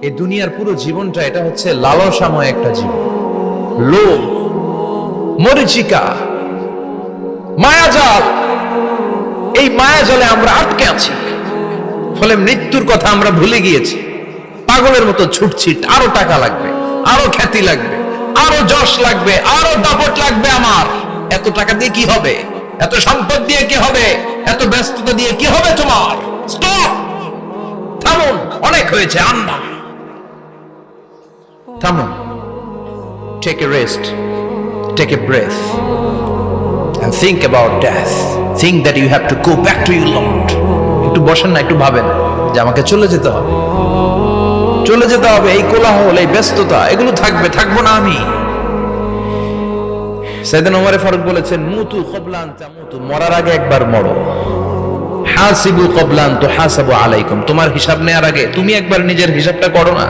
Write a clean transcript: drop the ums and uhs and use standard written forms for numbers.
এই দুনিয়ার পুরো জীবনটা এটা হচ্ছে লালসাময় একটা জীবন, লোভ, মরিচিকা, মায়াজাল। এই মায়াজালে আমরা আটকে আছি, ফলে মৃত্যুর কথা আমরা ভুলে গিয়েছি। পাগলের মতো ছুটছি, আরো টাকা লাগবে, আরো খ্যাতি লাগবে, আরো যশ লাগবে, আরো দাপট লাগবে। আমার এত টাকা দিয়ে কি হবে? এত সম্পদ দিয়ে কি হবে? এত ব্যস্ততা দিয়ে কি হবে? তোমার স্টপ, থামুন, অনেক হয়েছে, আন্না থামুন। Take a rest, take a breath and think about death. Think that you have to go back to your Lord. একটু বসেন না, একটু ভাবেন যে আমাকে চলে যেতে হবে, চলে যেতে হবে। এই কোলাহল, এই ব্যস্ততা, এগুলো থাকবে, থাকবো না আমি। সাইয়েদনা ওমর ফারুক বলেছেন, মুতু ক্বাবলা আন তামুতু, মরার আগে একবার মরো। হাসিবু ক্বাবলা আন তুহাসাবু আলাইকুম, তোমার হিসাব নেওয়ার আগে তুমি একবার নিজের হিসাবটা করো না।